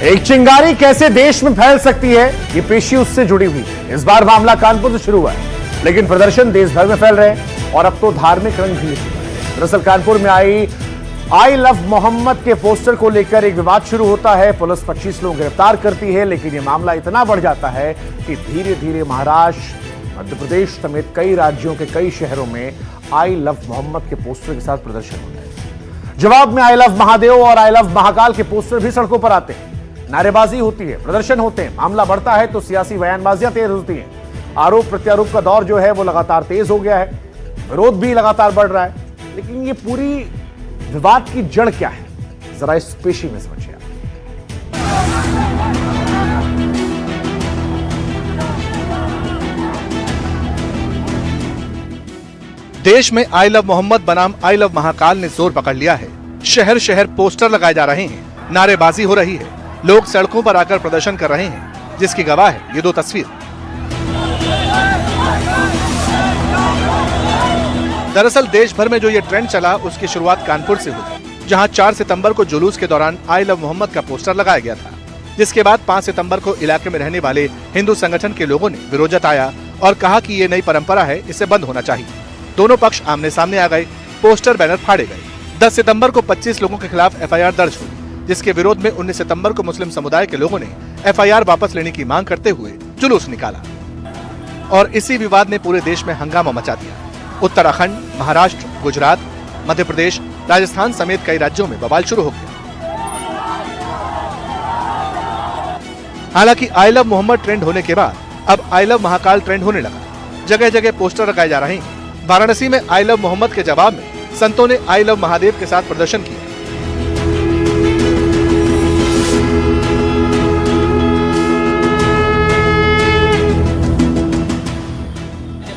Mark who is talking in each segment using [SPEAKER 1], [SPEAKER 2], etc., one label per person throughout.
[SPEAKER 1] एक चिंगारी कैसे देश में फैल सकती है, ये पेशी उससे जुड़ी हुई है। इस बार मामला कानपुर से शुरू हुआ है, लेकिन प्रदर्शन देश भर में फैल रहे हैं और अब तो धार्मिक रंग भी ले चुका है। दरअसल कानपुर में आई लव मोहम्मद के पोस्टर को लेकर एक विवाद शुरू होता है। पुलिस 25 लोग गिरफ्तार करती है, लेकिन यह मामला इतना बढ़ जाता है कि धीरे धीरे महाराष्ट्र, मध्य प्रदेश समेत कई राज्यों के कई शहरों में आई लव मोहम्मद के पोस्टर के साथ प्रदर्शन होता है। जवाब में आई लव महादेव और आई लव महाकाल के पोस्टर भी सड़कों पर आते हैं। नारेबाजी होती है, प्रदर्शन होते हैं। मामला बढ़ता है तो सियासी बयानबाजियां तेज होती हैं। आरोप प्रत्यारोप का दौर जो है वो लगातार तेज हो गया है। विरोध भी लगातार बढ़ रहा है। लेकिन ये पूरी विवाद की जड़ क्या है, जरा इस पेशी में समझिए।
[SPEAKER 2] देश में आई लव मोहम्मद बनाम आई लव महाकाल ने जोर पकड़ लिया है। शहर शहर पोस्टर लगाए जा रहे हैं, नारेबाजी हो रही है, लोग सड़कों पर आकर प्रदर्शन कर रहे हैं, जिसकी गवाह है ये दो तस्वीर। दरअसल देश भर में जो ये ट्रेंड चला उसकी शुरुआत कानपुर से हुई, जहां 4 सितंबर को जुलूस के दौरान आई लव मोहम्मद का पोस्टर लगाया गया था, जिसके बाद 5 सितंबर को इलाके में रहने वाले हिंदू संगठन के लोगों ने विरोध जताया और कहा कि ये नई परंपरा है, इसे बंद होना चाहिए। दोनों पक्ष आमने सामने आ गए, पोस्टर बैनर फाड़े गए। 10 सितंबर को 25 लोगों के खिलाफ एफआईआर दर्ज हुई, जिसके विरोध में 19 सितंबर को मुस्लिम समुदाय के लोगों ने एफआईआर वापस लेने की मांग करते हुए जुलूस निकाला और इसी विवाद ने पूरे देश में हंगामा मचा दिया। उत्तराखंड, महाराष्ट्र, गुजरात, मध्य प्रदेश, राजस्थान समेत कई राज्यों में बवाल शुरू हो गया। हालांकि आई लव मोहम्मद ट्रेंड होने के बाद अब आई लव महाकाल ट्रेंड होने लगा। जगह जगह पोस्टर लगाए जा रहे हैं। वाराणसी में आई लव मोहम्मद के जवाब में संतों ने आई लव महादेव के साथ प्रदर्शन किया।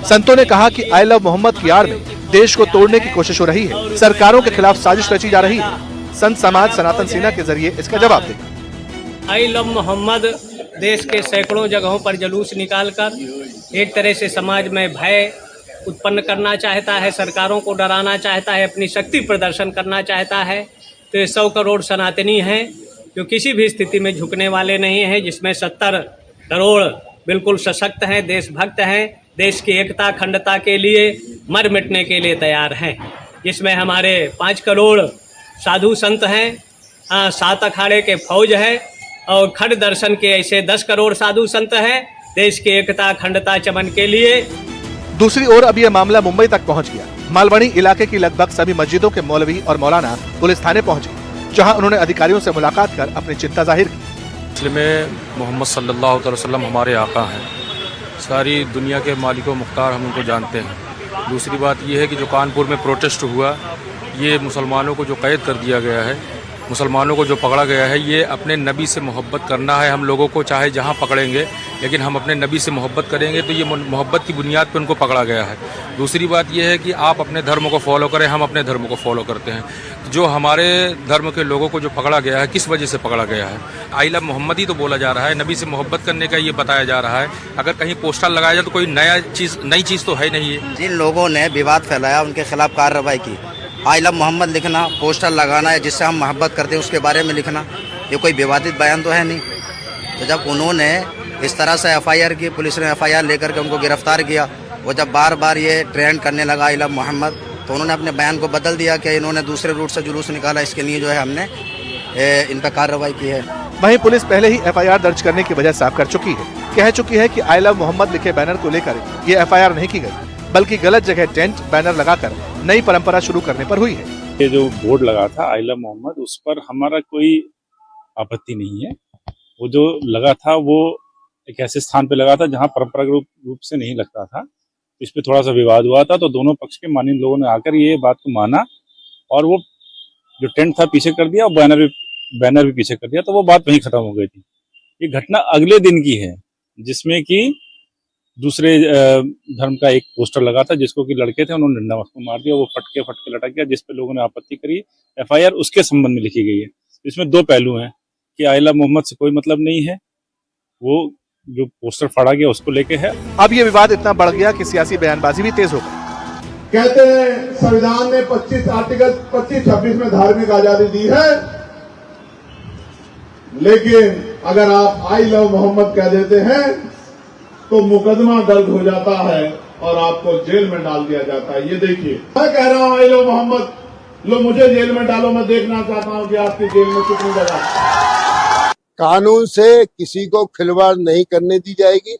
[SPEAKER 2] संतों ने कहा कि आई लव मोहम्मद की आड़ में देश को तोड़ने की कोशिश हो रही है, सरकारों के खिलाफ साजिश रची जा रही है। संत समाज सनातन सेना के जरिए इसका जवाब देगा।
[SPEAKER 3] आई लव मोहम्मद देश के सैकड़ों जगहों पर जुलूस निकालकर एक तरह से समाज में भय उत्पन्न करना चाहता है, सरकारों को डराना चाहता है, अपनी शक्ति प्रदर्शन करना चाहता है। तो ये 100 करोड़ सनातनी हैं जो किसी भी स्थिति में झुकने वाले नहीं हैं, जिसमें 70 करोड़ बिल्कुल सशक्त हैं, देशभक्त हैं, देश की एकता अखंडता के लिए मर मिटने के लिए तैयार हैं। जिसमें हमारे 5 करोड़ साधु संत हैं, 7 अखाड़े के फौज है और खड़ दर्शन के ऐसे 10 करोड़ साधु संत हैं, देश की एकता अखंडता चमन के लिए।
[SPEAKER 2] दूसरी ओर अब यह मामला मुंबई तक पहुंच गया। मालवनी इलाके की लगभग सभी मस्जिदों के मौलवी और मौलाना पुलिस थाने पहुंचे, जहां उन्होंने अधिकारियों से मुलाकात कर अपनी चिंता जाहिर की।
[SPEAKER 4] मोहम्मद सल्लल्लाहु अलैहि वसल्लम हमारे आका हैं, सारी दुनिया के मालिक व मुख्तार हम उनको जानते हैं। दूसरी बात यह है कि जो कानपुर में प्रोटेस्ट हुआ, ये मुसलमानों को जो कैद कर दिया गया है, मुसलमानों को जो पकड़ा गया है, ये अपने नबी से मोहब्बत करना है हम लोगों को, चाहे जहाँ पकड़ेंगे, लेकिन हम अपने नबी से मोहब्बत करेंगे, तो ये मोहब्बत की बुनियाद पर उनको पकड़ा गया है। दूसरी बात यह है कि आप अपने धर्म को फॉलो करें, हम अपने धर्म को फॉलो करते हैं। जो हमारे धर्म के लोगों को जो पकड़ा गया है, किस वजह से पकड़ा गया है? आई लव मोहम्मद ही तो बोला जा रहा है, नबी से मोहब्बत करने का ये बताया जा रहा है। अगर कहीं पोस्टर लगाया जाए तो कोई नई चीज़ तो है नहीं है।
[SPEAKER 5] जिन लोगों ने विवाद फैलाया उनके खिलाफ कार्रवाई की। आई लव मोहम्मद लिखना, पोस्टर लगाना है जिससे हम मोहब्बत करते हैं उसके बारे में लिखना, ये कोई विवादित बयान तो है नहीं। तो जब उन्होंने इस तरह से एफआईआर की, पुलिस ने एफआईआर लेकर के उनको गिरफ्तार किया, वो जब बार बार ये ट्रेंड करने लगा आई लव मोहम्मद, तो उन्होंने अपने बयान को बदल दिया कि इन्होंने दूसरे रूट से जुलूस निकाला, इसके लिए जो है हमने इन पर कार्रवाई की है।
[SPEAKER 2] वहीं पुलिस पहले ही एफआईआर दर्ज करने की वजह साफ कर चुकी है, कह चुकी है कि आई लव मोहम्मद लिखे बैनर को लेकर ये एफआईआर नहीं की गई, बल्कि गलत जगह टेंट बैनर लगाकर नई परंपरा शुरू करने पर हुई है।
[SPEAKER 6] ये जो बोर्ड लगा था आई लव मोहम्मद, उस पर हमारा कोई आपत्ति नहीं है। वो जो लगा था वो एक ऐसे स्थान पे लगा था जहां परंपरागत रूप से नहीं लगता था। इस पे थोड़ा सा विवाद हुआ था, तो दोनों पक्ष के माननीय लोगों ने आकर ये बात को माना और वो जो टेंट था पीछे कर दिया और बैनर भी पीछे कर दिया, तो वो बात वहीं खत्म हो गई थी। ये घटना अगले दिन की है, जिसमें कि दूसरे धर्म का एक पोस्टर लगा था, जिसको कि लड़के थे, उन्होंने डंडा उसको मार दिया, वो फट के लटक गया, जिस पे लोगों ने आपत्ति करी। एफआईआर उसके संबंध में लिखी गई है। इसमें 2 पहलू हैं कि आई लव मोहम्मद से कोई मतलब नहीं है, वो जो पोस्टर फाड़ा गया उसको लेके है।
[SPEAKER 2] अब ये विवाद इतना बढ़ गया कि सियासी बयानबाजी भी तेज हो गई।
[SPEAKER 7] कहते हैं संविधान ने 25 आर्टिकल 25-26 में धार्मिक आजादी दी है, लेकिन अगर आप आई लव मोहम्मद कह देते हैं तो मुकदमा दर्ज हो जाता है और आपको जेल में डाल दिया जाता है। ये देखिए, मैं कह रहा हूं आई लव मोहम्मद, लो मुझे जेल में डालो, मैं देखना चाहता हूं कि आपकी जेल में कितनी जगह।
[SPEAKER 8] कानून से किसी को खिलवाड़ नहीं करने दी जाएगी।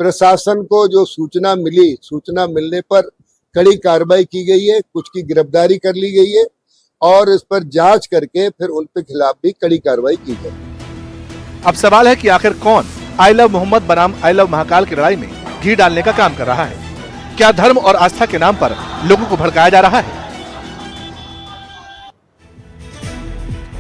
[SPEAKER 8] प्रशासन को जो सूचना मिली, सूचना मिलने पर कड़ी कार्रवाई की गई है, कुछ की गिरफ्तारी कर ली गई है और इस पर जांच करके फिर उन पे खिलाफ भी कड़ी कार्रवाई की जाए।
[SPEAKER 2] अब सवाल है कि आखिर कौन आई लव मोहम्मद बनाम आई लव महाकाल की लड़ाई में घी डालने का काम कर रहा है? क्या धर्म और आस्था के नाम पर लोगों को भड़काया जा रहा है?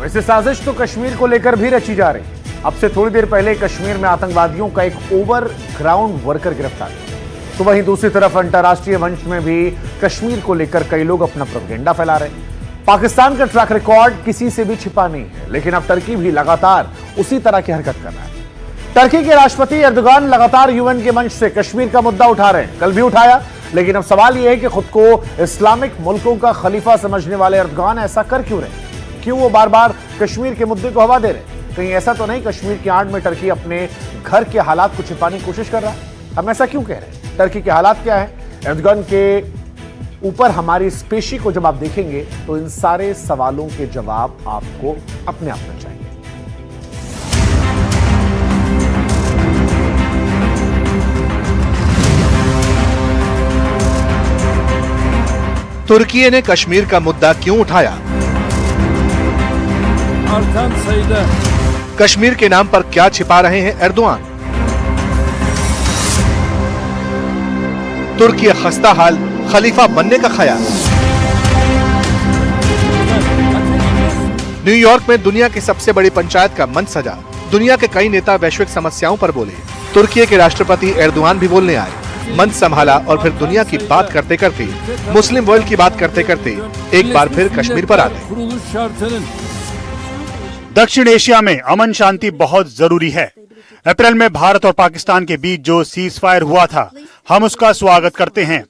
[SPEAKER 1] वैसे साजिश तो कश्मीर को लेकर भी रची जा रही। अब से थोड़ी देर पहले कश्मीर में आतंकवादियों का एक ओवरग्राउंड वर्कर गिरफ्तार हुआ, तो वहीं दूसरी तरफ अंतर्राष्ट्रीय मंच में भी कश्मीर को लेकर कई लोग अपना प्रोपेगेंडा फैला रहे हैं। पाकिस्तान का ट्रैक रिकॉर्ड किसी से भी छिपा नहीं है, लेकिन अब टर्की भी लगातार उसी तरह की हरकत कर रहा है। टर्की के राष्ट्रपति एर्दोगान लगातार यूएन के मंच से कश्मीर का मुद्दा उठा रहे हैं, कल भी उठाया, लेकिन अब सवाल यह है कि खुद को इस्लामिक मुल्कों का खलीफा समझने वाले एर्दोगान ऐसा कर क्यों रहे? क्यों वो बार बार कश्मीर के मुद्दे को हवा दे रहे? कहीं ऐसा तो नहीं कश्मीर की आड़ में टर्की अपने घर के हालात को छिपाने की कोशिश कर रहा है? हम ऐसा क्यों कह रहे हैं? टर्की के हालात क्या है? एर्दोगान के ऊपर हमारी इस पेशी को जब आप देखेंगे तो इन सारे सवालों के जवाब आपको अपने आप में चाहिए।
[SPEAKER 2] तुर्की ने कश्मीर का मुद्दा क्यों उठाया? कश्मीर के नाम पर क्या छिपा रहे हैं एर्दोगान? तुर्की खस्ता हाल, खलीफा बनने का ख्याल। न्यूयॉर्क में दुनिया की सबसे बड़ी पंचायत का मंच सजा। दुनिया के कई नेता वैश्विक समस्याओं पर बोले। तुर्की के राष्ट्रपति एर्दोगान भी बोलने आए, मंच संभाला और फिर दुनिया की बात करते करते, मुस्लिम वर्ल्ड की बात करते करते एक बार फिर कश्मीर पर आ गए।
[SPEAKER 9] दक्षिण एशिया में अमन शांति बहुत जरूरी है। अप्रैल में भारत और पाकिस्तान के बीच जो सीज फायर हुआ था, हम उसका स्वागत करते हैं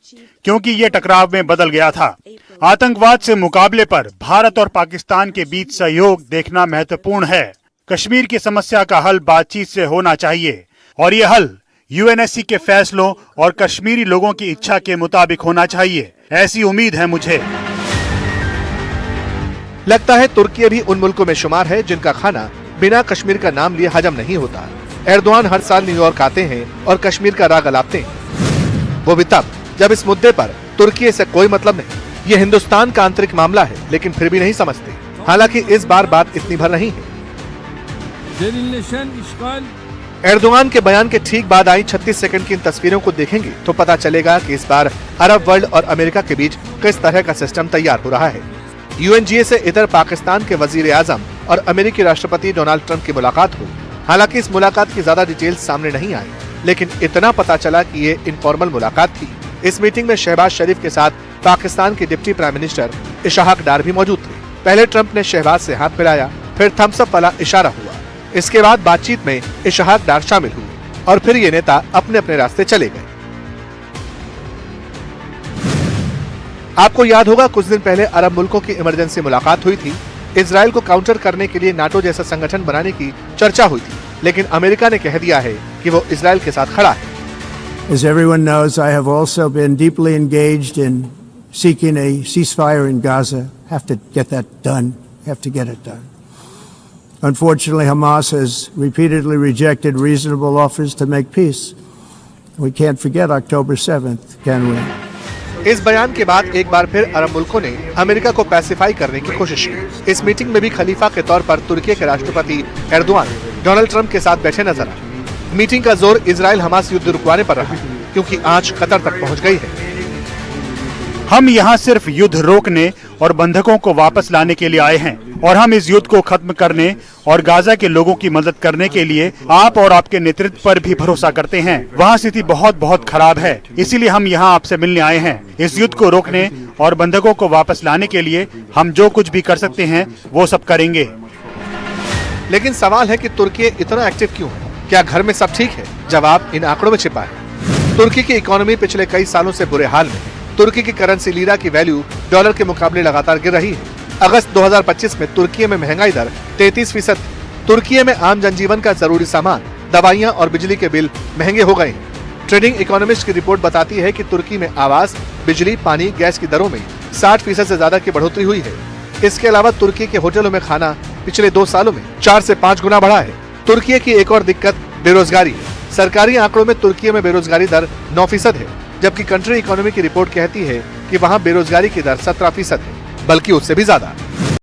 [SPEAKER 9] क्योंकि ये टकराव में बदल गया था। आतंकवाद से मुकाबले पर भारत और पाकिस्तान के बीच सहयोग देखना महत्वपूर्ण है। कश्मीर की समस्या का हल बातचीत से होना चाहिए और ये हल यूएनएससी के फैसलों और कश्मीरी लोगों की इच्छा के मुताबिक होना चाहिए, ऐसी उम्मीद है मुझे।
[SPEAKER 2] लगता है तुर्की भी उन मुल्कों में शुमार है जिनका खाना बिना कश्मीर का नाम लिए हजम नहीं होता। एर्दोगान हर साल न्यूयॉर्क आते हैं और कश्मीर का राग अलापते हैं, वो भी तब जब इस मुद्दे पर तुर्की से कोई मतलब नहीं। ये हिंदुस्तान का आंतरिक मामला है, लेकिन फिर भी नहीं समझते। हालांकि इस बार बात इतनी भर नहीं है। एर्दोगान के बयान के ठीक बाद आई 36 सेकंड की इन तस्वीरों को देखेंगे तो पता चलेगा कि इस बार अरब वर्ल्ड और अमेरिका के बीच किस तरह का सिस्टम तैयार हो रहा है। यूएनजीए से इधर पाकिस्तान के वजीर आजम और अमेरिकी राष्ट्रपति डोनाल्ड ट्रंप की मुलाकात हुई। हालांकि इस मुलाकात की ज्यादा डिटेल्स सामने नहीं आई, लेकिन इतना पता चला कि ये इनफॉर्मल मुलाकात थी। इस मीटिंग में शहबाज शरीफ के साथ पाकिस्तान के डिप्टी प्राइम मिनिस्टर इशाक डार भी मौजूद थे। पहले ट्रंप ने शहबाज से हाथ मिलाया, फिर थम्स अप वाला इशारा हुआ। इसके बाद बातचीत में इशाक डार शामिल हुए और फिर ये नेता अपने अपने रास्ते चले गए। आपको याद होगा कुछ दिन पहले अरब मुल्कों की इमरजेंसी मुलाकात हुई थी। इजराइल को काउंटर करने के लिए नाटो जैसा संगठन बनाने की चर्चा हुई थी, लेकिन अमेरिका ने कह दिया है कि वो इजराइल के साथ खड़ा है।
[SPEAKER 10] As everyone knows, I have also been deeply engaged in seeking a ceasefire in Gaza. Have to get that done. Have to get it done. Unfortunately, Hamas has repeatedly rejected reasonable offers to make peace. We can't forget October 7th, can we?
[SPEAKER 2] इस बयान के बाद एक बार फिर अरब मुल्कों ने America को pacify करने की कोशिश की। इस मीटिंग में भी खलीफा के तौर पर तुर्की के राष्ट्रपति एर्दोगान डोनाल्ड ट्रंप के साथ बैठे नजर आए। मीटिंग का जोर इजराइल हमास युद्ध रुकवाने पर रहा, क्योंकि आंच कतर तक पहुंच गई है।
[SPEAKER 9] हम यहाँ सिर्फ युद्ध रोकने और बंधकों को वापस लाने के लिए आए हैं और हम इस युद्ध को खत्म करने और गाजा के लोगों की मदद करने के लिए आप और आपके नेतृत्व पर भी भरोसा करते हैं। वहाँ स्थिति बहुत खराब है, इसीलिए हम यहाँ आपसे मिलने आए हैं। इस युद्ध को रोकने और बंधकों को वापस लाने के लिए हम जो कुछ भी कर सकते हैं वो सब करेंगे।
[SPEAKER 2] लेकिन सवाल है कि तुर्की इतना एक्टिव क्यों है? क्या घर में सब ठीक है? जवाब इन आंकड़ों में छिपा है। तुर्की की इकोनॉमी पिछले कई सालों से बुरे हाल में है। तुर्की की करेंसी लीरा की वैल्यू डॉलर के मुकाबले लगातार गिर रही है। अगस्त 2025 में तुर्की में महंगाई दर 33%, तुर्की में आम जनजीवन का जरूरी सामान, दवाइयाँ और बिजली के बिल महंगे हो गए हैं। ट्रेडिंग इकोनॉमिस्ट की रिपोर्ट बताती है कि तुर्की में आवास, बिजली, पानी, गैस की दरों में 60% से ज्यादा की बढ़ोतरी हुई है। इसके अलावा तुर्की के होटलों में खाना पिछले 2 सालों में 4 से 5 गुना बढ़ा है। तुर्की की एक और दिक्कत बेरोजगारी है। सरकारी आंकड़ों में तुर्की में बेरोजगारी दर 9% है, जबकि कंट्री इकोनॉमी की रिपोर्ट कहती है कि वहाँ बेरोजगारी की दर 17% है, बल्कि उससे भी ज्यादा।